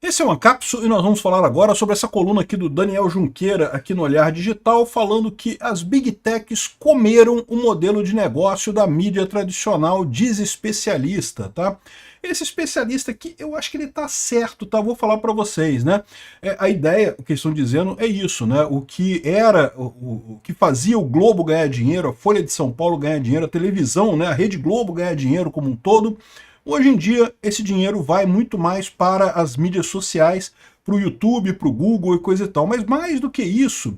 Esse é o Ancapso e nós vamos falar agora sobre essa coluna aqui do Daniel Junqueira, aqui no Olhar Digital, falando que as Big Techs comeram o modelo de negócio da mídia tradicional, diz especialista, tá? Esse especialista aqui, eu acho que ele tá certo, tá? Vou falar para vocês, né? A ideia, o que eles estão dizendo é isso, né? O que era, o que fazia o Globo ganhar dinheiro, a Folha de São Paulo ganhar dinheiro, a televisão, né? A Rede Globo ganhar dinheiro como um todo. Hoje em dia, esse dinheiro vai muito mais para as mídias sociais, para o YouTube, para o Google e coisa e tal. Mas mais do que isso,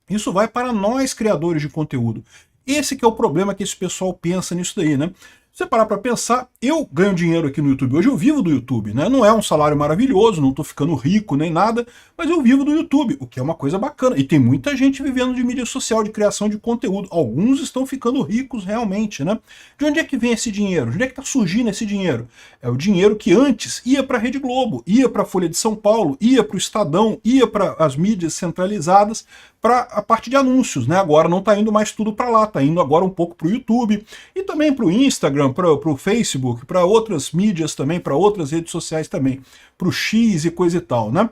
isso vai para nós, criadores de conteúdo. Esse que é o problema que esse pessoal pensa nisso daí, né? Se você parar para pensar, eu ganho dinheiro aqui no YouTube hoje, eu vivo do YouTube, né? Não é um salário maravilhoso, não estou ficando rico nem nada, mas eu vivo do YouTube, o que é uma coisa bacana. E tem muita gente vivendo de mídia social, de criação de conteúdo. Alguns estão ficando ricos realmente, né? De onde é que vem esse dinheiro? De onde é que está surgindo esse dinheiro? É o dinheiro que antes ia para a Rede Globo, ia para a Folha de São Paulo, ia para o Estadão, ia para as mídias centralizadas, para a parte de anúncios, né? Agora não está indo mais tudo para lá, está indo agora um pouco para o YouTube e também para o Instagram, para o Facebook, para outras mídias também, para outras redes sociais também, para o X e coisa e tal, né?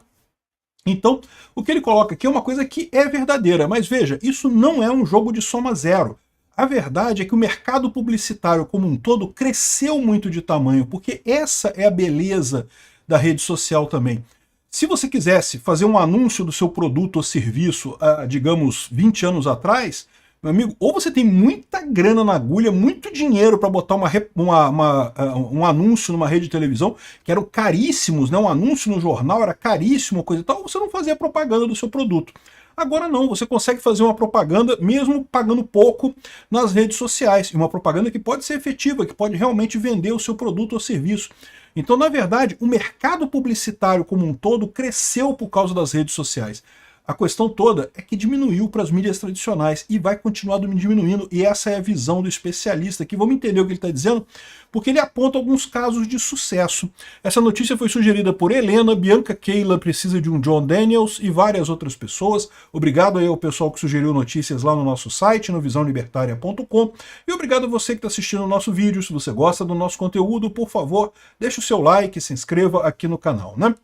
Então, o que ele coloca aqui é uma coisa que é verdadeira, mas veja, isso não é um jogo de soma zero. A verdade é que o mercado publicitário como um todo cresceu muito de tamanho, porque essa é a beleza da rede social também. Se você quisesse fazer um anúncio do seu produto ou serviço, digamos, 20 anos atrás, meu amigo, ou você tem muita grana na agulha, muito dinheiro para botar um anúncio numa rede de televisão, que eram caríssimos, né? Um anúncio no jornal era caríssimo, coisa e tal, ou você não fazia propaganda do seu produto. Agora não, você consegue fazer uma propaganda mesmo pagando pouco nas redes sociais, e uma propaganda que pode ser efetiva, que pode realmente vender o seu produto ou serviço. Então, na verdade, o mercado publicitário como um todo cresceu por causa das redes sociais. A questão toda é que diminuiu para as mídias tradicionais e vai continuar diminuindo, e essa é a visão do especialista aqui. Vamos entender o que ele está dizendo, porque ele aponta alguns casos de sucesso. Essa notícia foi sugerida por Helena, Bianca Keila precisa de um John Daniels e várias outras pessoas. Obrigado aí ao pessoal que sugeriu notícias lá no nosso site, no visãolibertaria.com, e obrigado a você que está assistindo o nosso vídeo. Se você gosta do nosso conteúdo, por favor, deixe o seu like e se inscreva aqui no canal, né?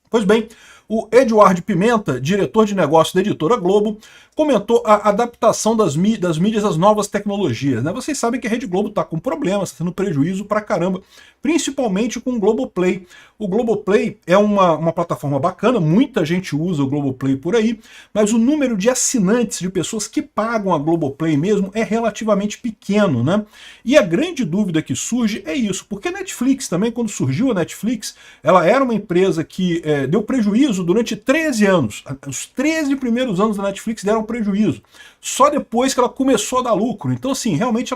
Pois bem, o Eduardo Pimenta, diretor de negócios da editora Globo, comentou a adaptação das mídias às novas tecnologias, né? Vocês sabem que a Rede Globo está com problemas, está tendo prejuízo pra caramba, principalmente com o Globoplay. O Globoplay é uma plataforma bacana, muita gente usa o Globoplay por aí, mas o número de assinantes, de pessoas que pagam a Globoplay mesmo, é relativamente pequeno, né? E a grande dúvida que surge é isso, porque a Netflix também, quando surgiu a Netflix, ela era uma empresa que deu prejuízo durante 13 anos. Os 13 primeiros anos da Netflix deram prejuízo. Só depois que ela começou a dar lucro. Então, assim, realmente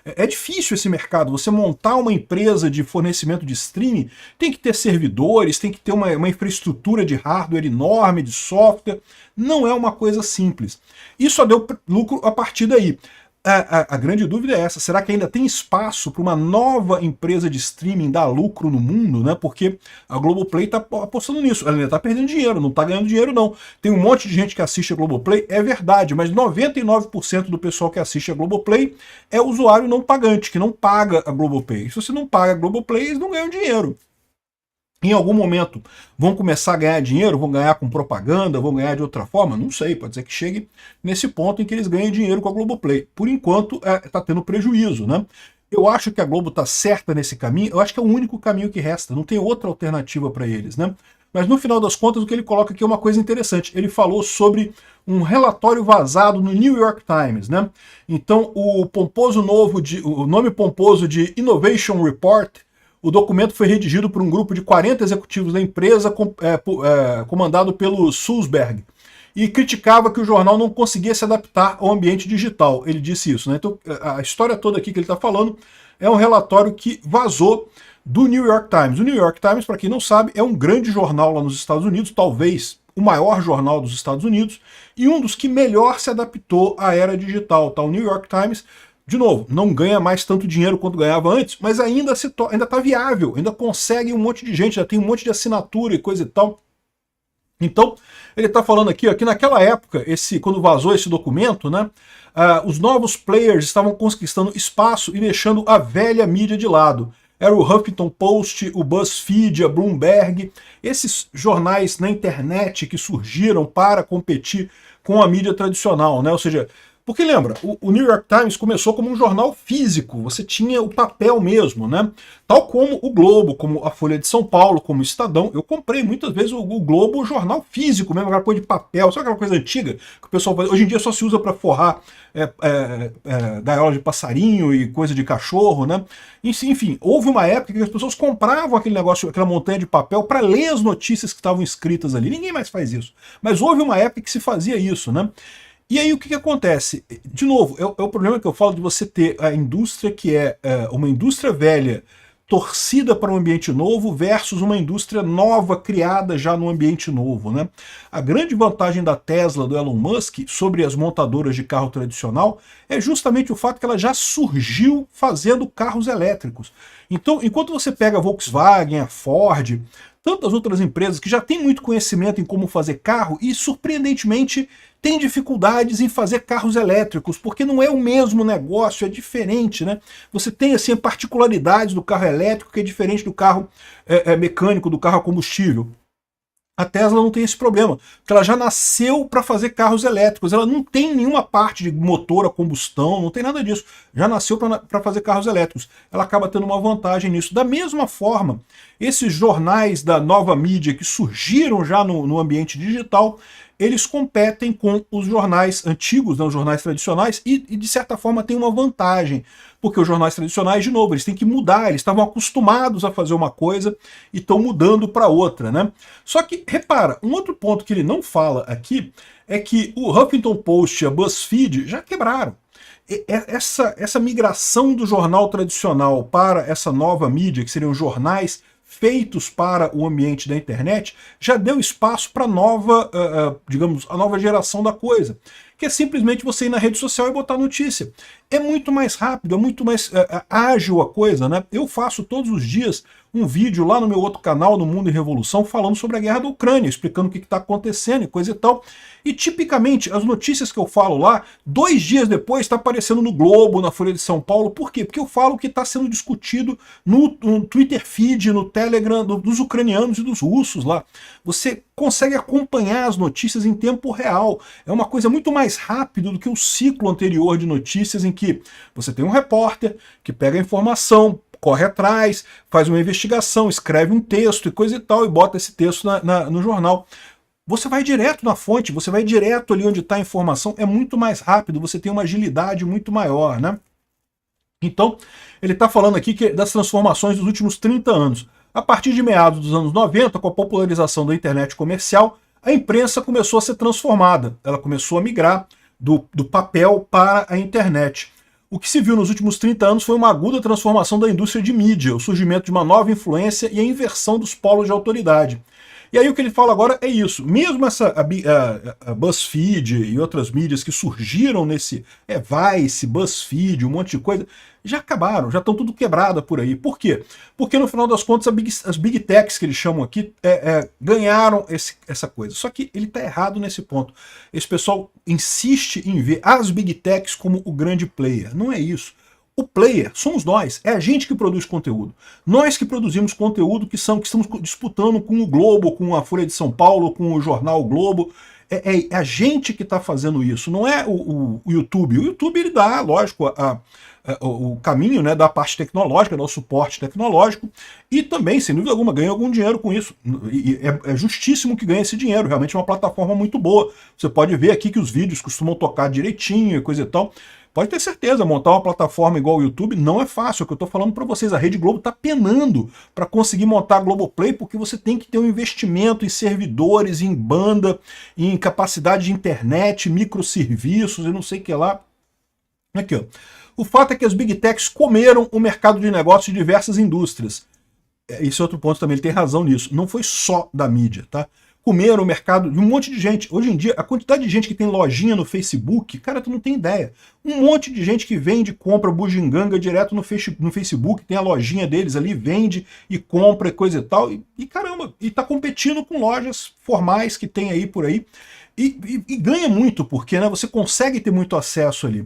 é difícil esse mercado. Você montar uma empresa de fornecimento de streaming, tem que ter servidores, tem que ter uma infraestrutura de hardware enorme, de software. Não é uma coisa simples. E só deu lucro a partir daí. A grande dúvida é essa, será que ainda tem espaço para uma nova empresa de streaming dar lucro no mundo, né? Porque a Globoplay está apostando nisso, ela ainda está perdendo dinheiro, não está ganhando dinheiro não. Tem um monte de gente que assiste a Globoplay, é verdade, mas 99% do pessoal que assiste a Globoplay é usuário não pagante, que não paga a Globoplay. Se você não paga a Globoplay, eles não ganham dinheiro. Em algum momento vão começar a ganhar dinheiro, vão ganhar com propaganda, vão ganhar de outra forma? Não sei, pode ser que chegue nesse ponto em que eles ganhem dinheiro com a Globoplay. Por enquanto, está tendo prejuízo, né? Eu acho que a Globo está certa nesse caminho, eu acho que é o único caminho que resta, não tem outra alternativa para eles, né? Mas no final das contas, o que ele coloca aqui é uma coisa interessante. Ele falou sobre um relatório vazado no New York Times, né? Então, o nome pomposo de Innovation Report, o documento foi redigido por um grupo de 40 executivos da empresa, comandado pelo Sulzberg, e criticava que o jornal não conseguia se adaptar ao ambiente digital. Ele disse isso, né? Então, a história toda aqui que ele está falando é um relatório que vazou do New York Times. O New York Times, para quem não sabe, é um grande jornal lá nos Estados Unidos, talvez o maior jornal dos Estados Unidos, e um dos que melhor se adaptou à era digital. Tá? O New York Times, de novo, não ganha mais tanto dinheiro quanto ganhava antes, mas ainda está viável, ainda consegue um monte de gente, já tem um monte de assinatura e coisa e tal. Então, ele está falando aqui, ó, que naquela época, quando vazou esse documento, né, os novos players estavam conquistando espaço e deixando a velha mídia de lado. era o Huffington Post, o BuzzFeed, a Bloomberg, esses jornais na internet que surgiram para competir com a mídia tradicional, né? Ou seja, porque lembra, o New York Times começou como um jornal físico, você tinha o papel mesmo, né? Tal como o Globo, como a Folha de São Paulo, como o Estadão. Eu comprei muitas vezes o Globo, o jornal físico mesmo, aquela coisa de papel, sabe aquela coisa antiga que o pessoal faz? Hoje em dia só se usa para forrar gaiola de passarinho e coisa de cachorro, né? Enfim, houve uma época que as pessoas compravam aquele negócio, aquela montanha de papel para ler as notícias que estavam escritas ali. Ninguém mais faz isso. Mas houve uma época que se fazia isso, né? E aí o que acontece? De novo, é o problema que eu falo de você ter a indústria que é uma indústria velha torcida para um ambiente novo versus uma indústria nova criada já no ambiente novo, né? A grande vantagem da Tesla, do Elon Musk, sobre as montadoras de carro tradicional é justamente o fato que ela já surgiu fazendo carros elétricos. Então, enquanto você pega a Volkswagen, a Ford, tantas outras empresas que já têm muito conhecimento em como fazer carro e, surpreendentemente, têm dificuldades em fazer carros elétricos, porque não é o mesmo negócio, é diferente, né? Você tem, assim, particularidades do carro elétrico que é diferente do carro mecânico, do carro a combustível. A Tesla não tem esse problema, porque ela já nasceu para fazer carros elétricos, ela não tem nenhuma parte de motor a combustão, não tem nada disso, já nasceu para fazer carros elétricos. Ela acaba tendo uma vantagem nisso. Da mesma forma, esses jornais da nova mídia que surgiram já no ambiente digital, eles competem com os jornais antigos, né, os jornais tradicionais, e de certa forma tem uma vantagem, porque os jornais tradicionais, de novo, eles têm que mudar, eles estavam acostumados a fazer uma coisa e estão mudando para outra, né? Só que, repara, um outro ponto que ele não fala aqui é que o Huffington Post e a BuzzFeed já quebraram. Essa migração do jornal tradicional para essa nova mídia, que seriam jornais feitos para o ambiente da internet, já deu espaço para nova, digamos, a nova geração da coisa, que é simplesmente você ir na rede social e botar notícia. É muito mais rápido, é muito mais ágil a coisa, né? Eu faço todos os dias um vídeo lá no meu outro canal, no Mundo em Revolução, falando sobre a guerra da Ucrânia, explicando o que está acontecendo e coisa e tal. E tipicamente as notícias que eu falo lá, 2 dias depois está aparecendo no Globo, na Folha de São Paulo. Por quê? Porque eu falo o que está sendo discutido no Twitter feed, no Telegram, dos ucranianos e dos russos lá. Você consegue acompanhar as notícias em tempo real. É uma coisa muito mais rápida do que o ciclo anterior de notícias em que você tem um repórter que pega a informação, corre atrás, faz uma investigação, escreve um texto e coisa e tal, e bota esse texto no jornal. Você vai direto na fonte, você vai direto ali onde está a informação, é muito mais rápido, você tem uma agilidade muito maior, né? Então, ele está falando aqui das transformações dos últimos 30 anos. A partir de meados dos anos 90, com a popularização da internet comercial, a imprensa começou a ser transformada, ela começou a migrar do papel para a internet. O que se viu nos últimos 30 anos foi uma aguda transformação da indústria de mídia, o surgimento de uma nova influência e a inversão dos polos de autoridade. E aí o que ele fala agora é isso. Mesmo a BuzzFeed e outras mídias que surgiram nesse Vice, BuzzFeed, um monte de coisa, já acabaram, já estão tudo quebrada por aí. Por quê? Porque no final das contas as Big Techs que eles chamam aqui ganharam essa coisa. Só que ele está errado nesse ponto. Esse pessoal insiste em ver as Big Techs como o grande player. Não é isso. O player somos nós, é a gente que produz conteúdo. Nós que produzimos conteúdo que estamos disputando com o Globo, com a Folha de São Paulo, com o jornal o Globo. É a gente que está fazendo isso, não é o YouTube. O YouTube ele dá, lógico, o caminho, né, da parte tecnológica, dá o suporte tecnológico e também, sem dúvida alguma, ganha algum dinheiro com isso. E é justíssimo que ganhe esse dinheiro, realmente é uma plataforma muito boa. Você pode ver aqui que os vídeos costumam tocar direitinho e coisa e tal. Pode ter certeza, montar uma plataforma igual o YouTube não é fácil, é o que eu estou falando para vocês. A Rede Globo está penando para conseguir montar a Globoplay, porque você tem que ter um investimento em servidores, em banda, em capacidade de internet, microserviços e não sei o que lá. Aqui, ó. O fato é que as Big Techs comeram o mercado de negócios de diversas indústrias. Esse é outro ponto também, ele tem razão nisso. Não foi só da mídia, tá? Comeram o mercado de um monte de gente. Hoje em dia, a quantidade de gente que tem lojinha no Facebook, cara, tu não tem ideia. Um monte de gente que vende, compra bugiganga direto no Facebook, tem a lojinha deles ali, vende e compra e coisa e tal. E caramba, e tá competindo com lojas formais que tem aí por aí. E ganha muito, porque né, você consegue ter muito acesso ali.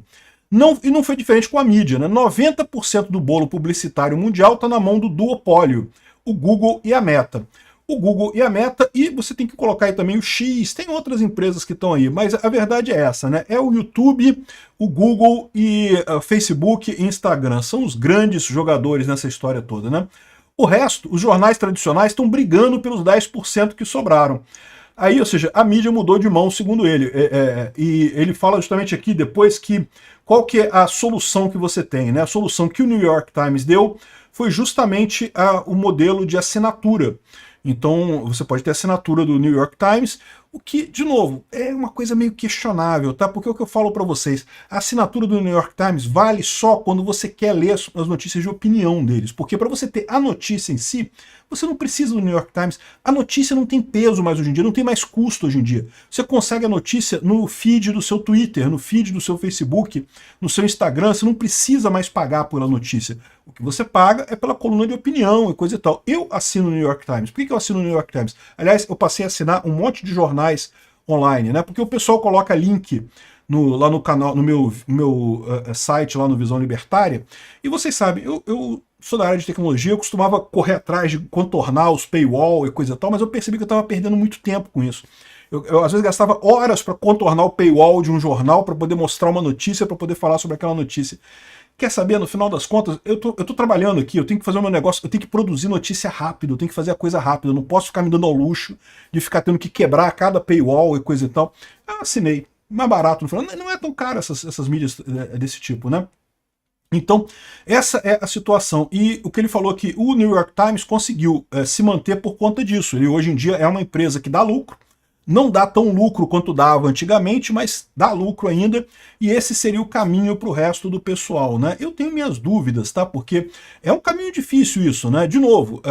E não foi diferente com a mídia, né? 90% do bolo publicitário mundial está na mão do duopólio, o Google e a Meta. O Google e a Meta, e você tem que colocar aí também o X, tem outras empresas que estão aí, mas a verdade é essa, né? É o YouTube, o Google e Facebook e Instagram, são os grandes jogadores nessa história toda, né? O resto, os jornais tradicionais estão brigando pelos 10% que sobraram. Aí, ou seja, a mídia mudou de mão, segundo ele. E ele fala justamente aqui, depois, que qual que é a solução que você tem, né? A solução que o New York Times deu foi justamente o modelo de assinatura. Então, você pode ter a assinatura do New York Times, o que, de novo, é uma coisa meio questionável, tá? Porque é o que eu falo para vocês, a assinatura do New York Times vale só quando você quer ler as notícias de opinião deles, porque para você ter a notícia em si, você não precisa do New York Times, a notícia não tem peso mais hoje em dia, não tem mais custo hoje em dia. Você consegue a notícia no feed do seu Twitter, no feed do seu Facebook, no seu Instagram, você não precisa mais pagar pela notícia. O que você paga é pela coluna de opinião e coisa e tal. Eu assino o New York Times. Por que eu assino o New York Times? Aliás, eu passei a assinar um monte de jornais online, né? Porque o pessoal coloca link lá no canal, no meu site, lá no Visão Libertária, e vocês sabem, eu sou da área de tecnologia, eu costumava correr atrás de contornar os paywall e coisa e tal, mas eu percebi que eu estava perdendo muito tempo com isso. Eu às vezes gastava horas para contornar o paywall de um jornal, para poder mostrar uma notícia, para poder falar sobre aquela notícia. Quer saber, no final das contas, eu tô trabalhando aqui, eu tenho que fazer o meu negócio, eu tenho que produzir notícia rápido, eu tenho que fazer a coisa rápido, eu não posso ficar me dando ao luxo de ficar tendo que quebrar cada paywall e coisa e tal. Eu assinei, mais barato no final, não é tão caro essas mídias desse tipo, né? Então, essa é a situação. E o que ele falou aqui, o New York Times conseguiu se manter por conta disso. Ele hoje em dia é uma empresa que dá lucro, não dá tão lucro quanto dava antigamente, mas dá lucro ainda, e esse seria o caminho para o resto do pessoal, né? Eu tenho minhas dúvidas, tá? Porque é um caminho difícil isso, né? De novo,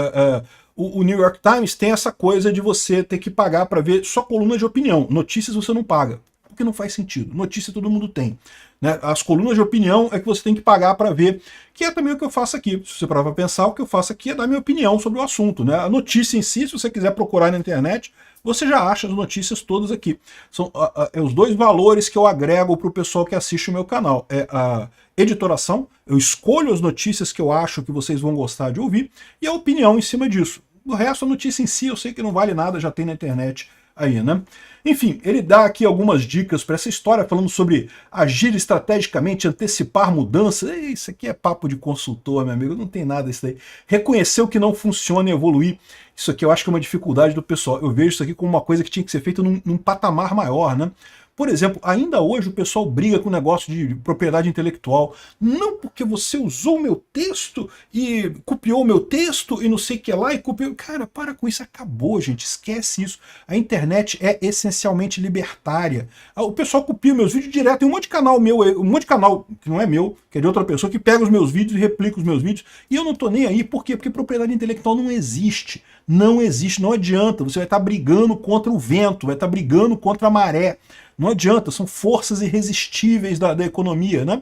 o New York Times tem essa coisa de você ter que pagar para ver só coluna de opinião. Notícias você não paga, porque não faz sentido. Notícia todo mundo tem, né? As colunas de opinião é que você tem que pagar para ver, que é também o que eu faço aqui. Se você parar para pensar, o que eu faço aqui é dar minha opinião sobre o assunto, né? A notícia em si, se você quiser procurar na internet, você já acha as notícias todas aqui. São os dois valores que eu agrego para o pessoal que assiste o meu canal. É a editoração, eu escolho as notícias que eu acho que vocês vão gostar de ouvir, e a opinião em cima disso. O resto, a notícia em si, eu sei que não vale nada, já tem na internet aí, né? Enfim, ele dá aqui algumas dicas para essa história, falando sobre agir estrategicamente, antecipar mudanças. Isso aqui é papo de consultor, meu amigo, não tem nada isso daí. Reconhecer o que não funciona e evoluir. Isso aqui eu acho que é uma dificuldade do pessoal. Eu vejo isso aqui como uma coisa que tinha que ser feita num patamar maior, né? Por exemplo, ainda hoje o pessoal briga com o negócio de propriedade intelectual. Não porque você usou o meu texto e copiou o meu texto e não sei o que lá e copiou... Cara, para com isso, acabou, gente, esquece isso. A internet é essencialmente libertária. O pessoal copia meus vídeos direto. Tem um monte de canal meu, um monte de canal que não é meu, que é de outra pessoa, que pega os meus vídeos e replica os meus vídeos. E eu não tô nem aí. Por quê? Porque propriedade intelectual não existe. Não existe, não adianta. Você vai estar brigando contra o vento, vai estar brigando contra a maré. Não adianta, são forças irresistíveis da economia, né?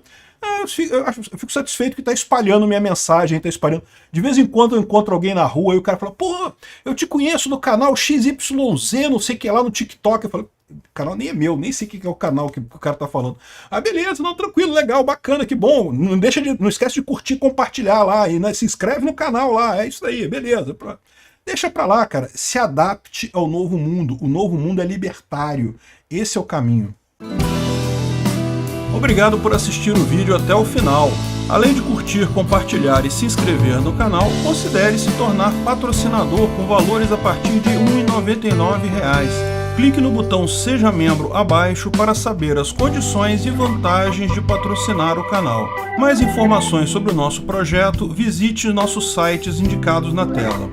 Eu fico satisfeito que está espalhando minha mensagem, está espalhando. De vez em quando eu encontro alguém na rua e o cara fala, pô, eu te conheço no canal XYZ, não sei o que lá, no TikTok. Eu falo, o canal nem é meu, nem sei o que é o canal que o cara tá falando. Ah, beleza, não, tranquilo, legal, bacana, que bom. Não esquece de curtir, compartilhar lá, e né, se inscreve no canal lá, é isso aí, beleza. Deixa pra lá, cara. Se adapte ao novo mundo. O novo mundo é libertário. Esse é o caminho. Obrigado por assistir o vídeo até o final. Além de curtir, compartilhar e se inscrever no canal, considere se tornar patrocinador com valores a partir de R$ 1,99. Clique no botão Seja Membro abaixo para saber as condições e vantagens de patrocinar o canal. Mais informações sobre o nosso projeto, visite nossos sites indicados na tela.